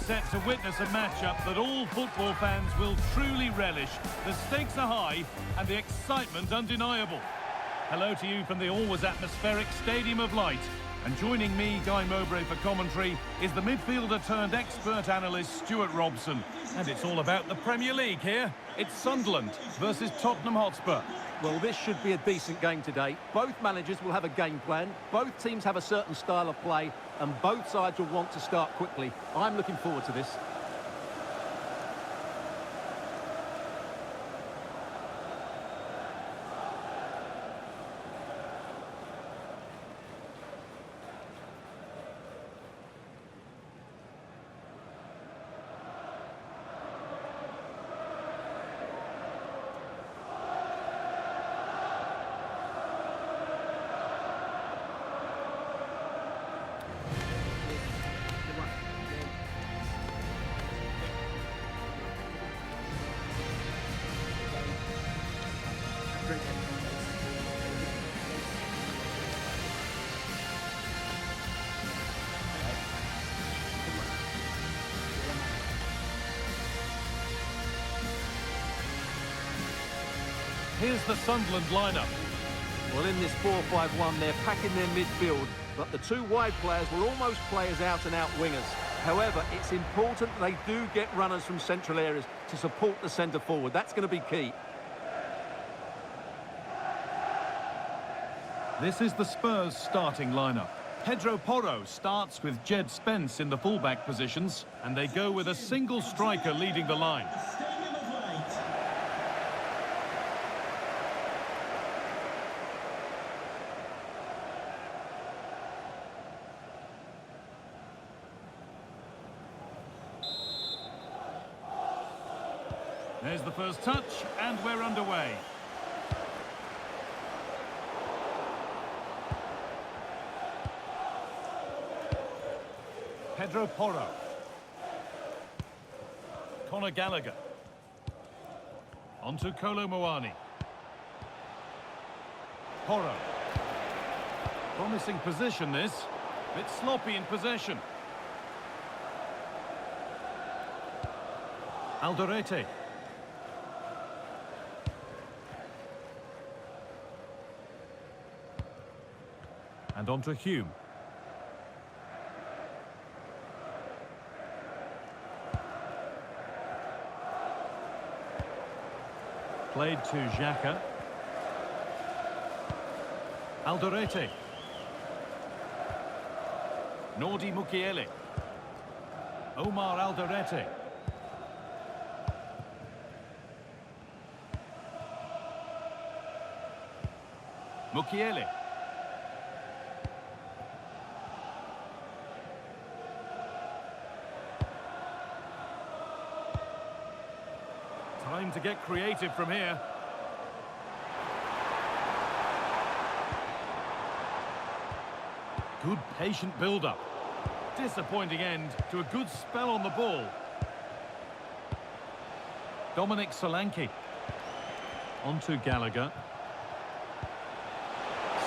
set to witness a matchup that all football fans will truly relish. The stakes are high and the excitement undeniable. Hello to you from the always atmospheric Stadium of Light. And joining me, Guy Mowbray, for commentary is the midfielder-turned-expert analyst Stuart Robson. And it's all about the Premier League here. It's Sunderland versus Tottenham Hotspur. Well, this should be a decent game today. Both managers will have a game plan. Both teams have a certain style of play. And both sides will want to start quickly. I'm looking forward to this. Here's the Sunderland lineup. Well, in this 4-5-1, they're packing their midfield, but the two wide players will almost play as out-and-out wingers. However, it's important that they do get runners from central areas to support the centre forward. That's going to be key. This is the Spurs starting lineup. Pedro Porro starts with Jed Spence in the fullback positions, and they go with a single striker leading the line. There's the first touch, and we're underway. Pedro Porro. Conor Gallagher. Onto Kolo Muani. Porro. Promising position this. Bit sloppy in possession. Alderete. And on to Hume. Played to Xhaka. Alderete. Nordi Mukiele. Omar Alderete. Mukiele. Time to get creative from here. Good patient build-up. Disappointing end to a good spell on the ball. Dominic Solanke. On to Gallagher.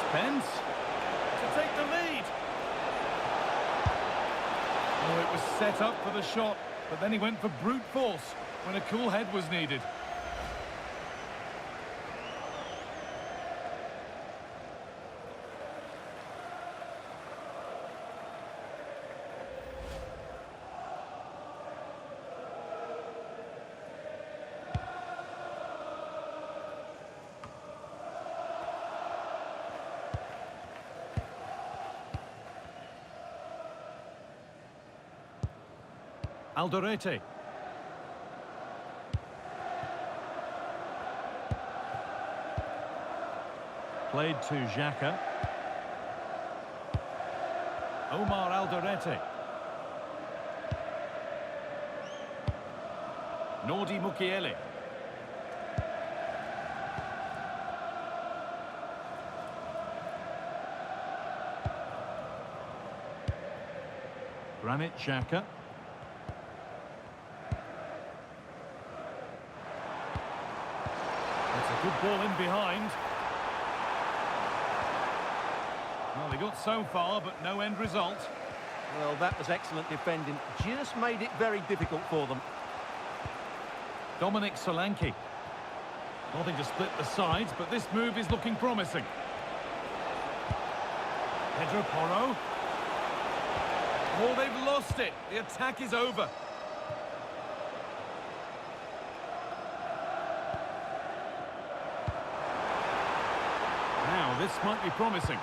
Spence to take the lead. Oh, it was set up for the shot, but then he went for brute force when a cool head was needed. Alderete. Played to Xhaka. Omar Alderete. Nordi Mukiele. Granit Xhaka. That's a good ball in behind. Well, they got so far, but no end result. Well, that was excellent defending. Just made it very difficult for them. Dominic Solanke. Nothing to split the sides, but this move is looking promising. Pedro Porro. Oh, they've lost it. The attack is over. Now, this might be promising.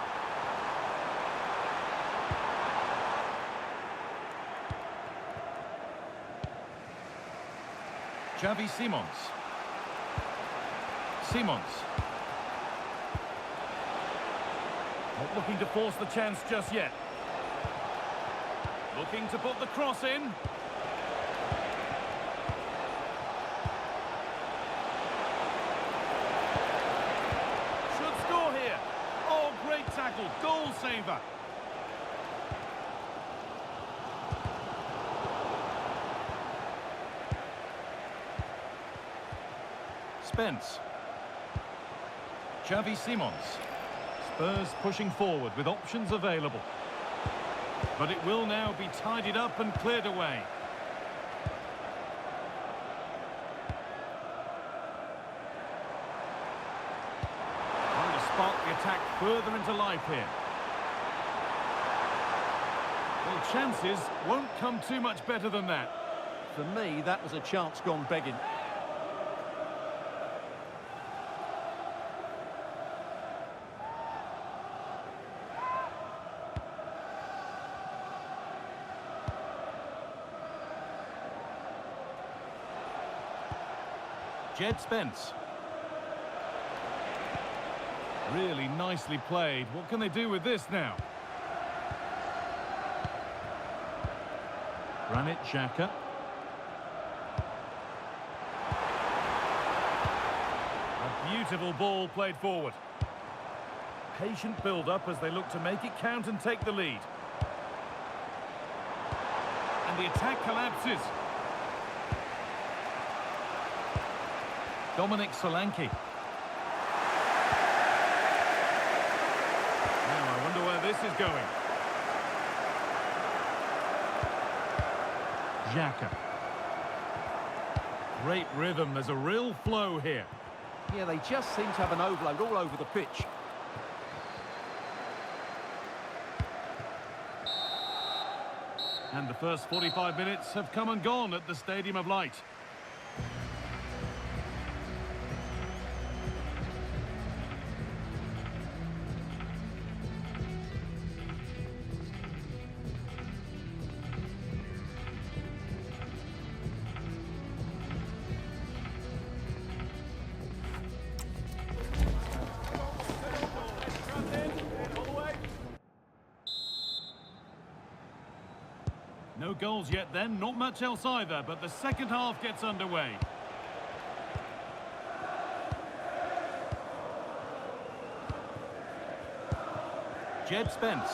Xavi Simons. Simons. Not looking to force the chance just yet. Looking to put the cross in. Should score here. Oh, great tackle. Goal saver. Spence. Xavi Simons. Spurs pushing forward with options available. But it will now be tidied up and cleared away. Trying to spark the attack further into life here. Well, chances won't come too much better than that. For me, that was a chance gone begging. Jed Spence. Really nicely played. What can they do with this now? Granit Xhaka. A beautiful ball played forward. Patient build-up as they look to make it count and take the lead. And the attack collapses. Dominic Solanke. Now I wonder where this is going. Xhaka. Great rhythm. There's a real flow here. Yeah, they just seem to have an overload all over the pitch. And the first 45 minutes have come and gone at the Stadium of Light. No goals yet then, not much else either, but the second half gets underway. Jed Spence.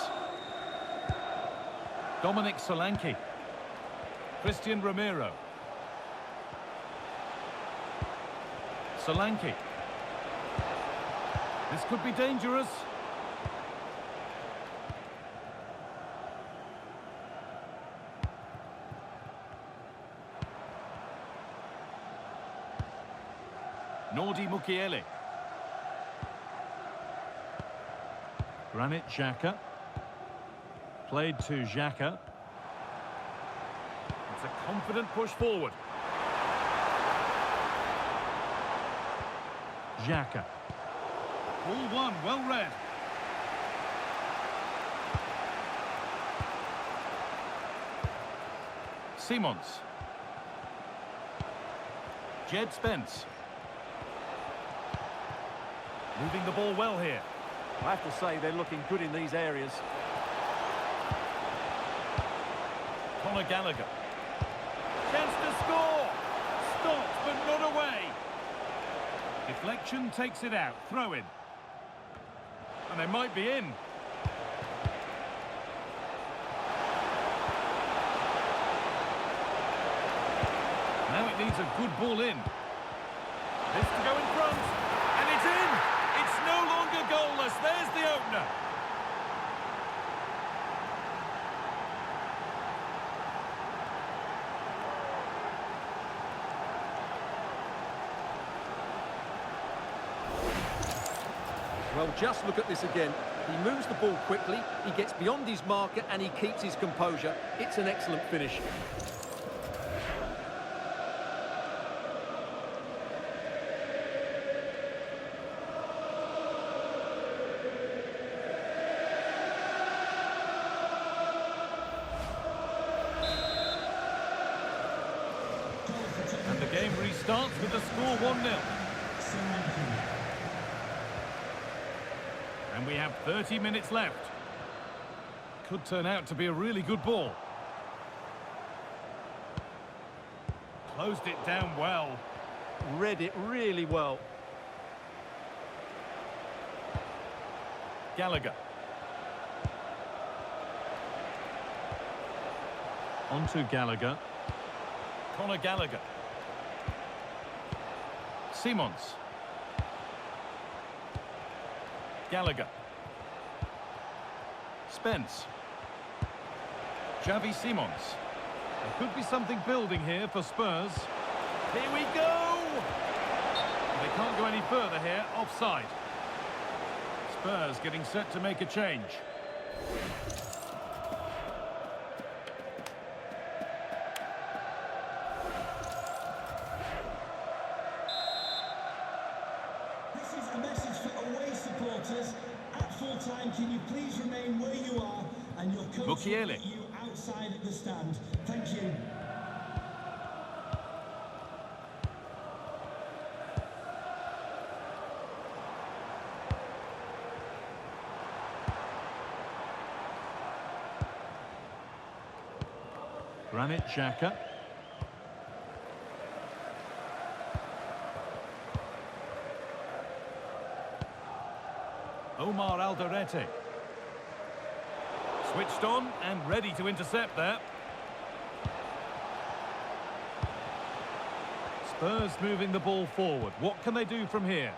Dominic Solanke. Christian Romero. Solanke. This could be dangerous. Nordi Mukiele. Granit Xhaka. Played to Xhaka. It's a confident push forward. Xhaka. Ball one, well read. Simons. Jed Spence. Moving the ball well here. I have to say they're looking good in these areas. Conor Gallagher. Chance to score! Stopped, but not away. Deflection takes it out. Throw in. And they might be in. Now it needs a good ball in. This to go in front. And it's in! It's no longer goalless. There's the opener. Well, just look at this again. He moves the ball quickly, he gets beyond his marker and he keeps his composure. It's an excellent finish. And the game restarts with the score 1-0. And we have 30 minutes left. Could turn out to be a really good ball. Closed it down well. Read it really well. Gallagher. On to Gallagher. Conor Gallagher. Simons. Gallagher. Spence. Xavi Simons. There could be something building here for Spurs. Here we go! They can't go any further here, offside. Spurs getting set to make a change. This is a message for away supporters. At full time, can you please remain where you are, and your coach will get you outside at the stand. Thank you. Granit Xhaka. Omar Alderete. Switched on and ready to intercept there. Spurs moving the ball forward. What can they do from here?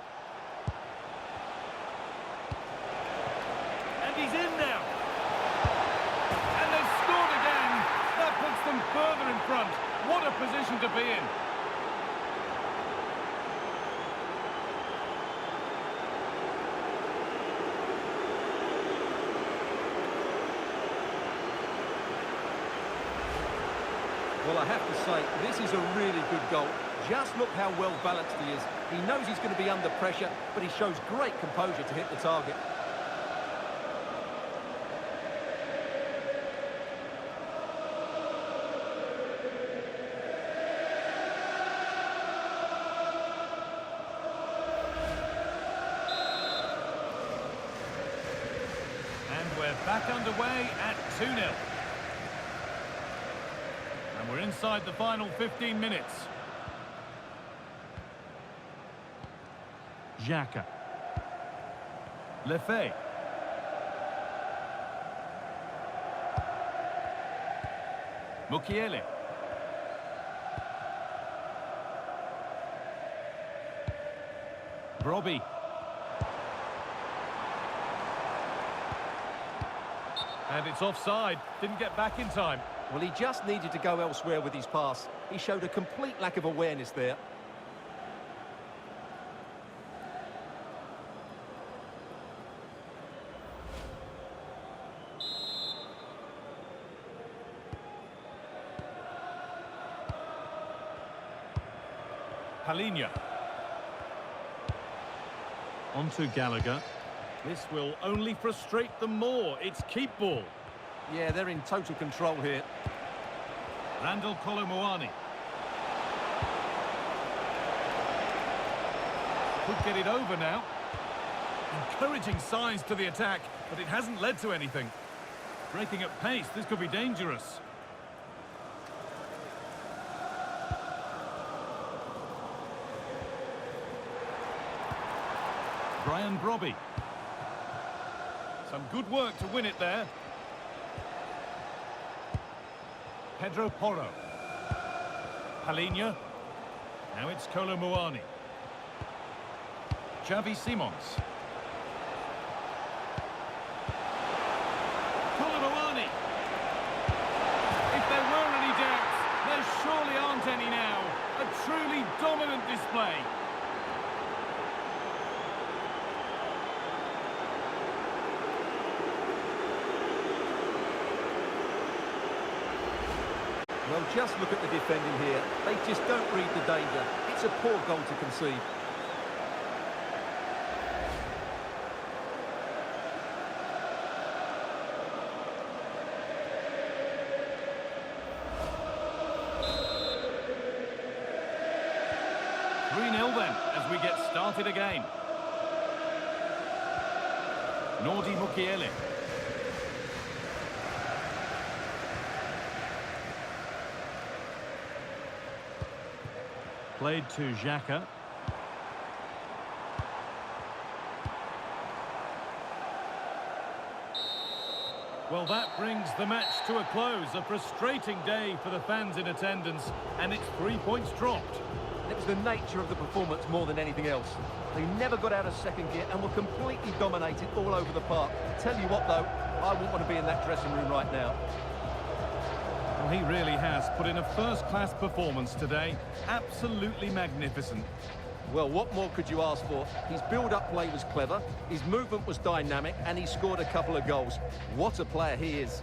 And he's in now. And they've scored again. That puts them further in front. What a position to be in. Well, I have to say, this is a really good goal. Just look how well balanced he is. He knows he's going to be under pressure, but he shows great composure to hit the target. And we're back underway at 2-0. And we're inside the final 15 minutes. Xhaka. Lefebvre. Mukiele. Brobbey. And it's offside. Didn't get back in time. Well, he just needed to go elsewhere with his pass. He showed a complete lack of awareness there. Palhinha. On to Gallagher. This will only frustrate them more. It's keep ball. Yeah, they're in total control here. Randall Kolomuani. Could get it over now. Encouraging signs to the attack, but it hasn't led to anything. Breaking at pace, this could be dangerous. Brian Brobbey. Some good work to win it there. Pedro Porro. Palhinha. Now it's Kolomuani. Xavi Simons. Kolomuani. If there were any doubts, there surely aren't any now. A truly dominant display. Well, just look at the defending here. They just don't read the danger. It's a poor goal to concede. Then, as we get started again. Nordi Mukiele. Played to Xhaka. Well, that brings the match to a close. A frustrating day for the fans in attendance, and it's 3 points dropped. It was the nature of the performance more than anything else. They never got out of second gear and were completely dominated all over the park. Tell you what, though, I wouldn't want to be in that dressing room right now. Well, he really has put in a first-class performance today. Absolutely magnificent. Well, what more could you ask for? His build-up play was clever, his movement was dynamic, and he scored a couple of goals. What a player he is.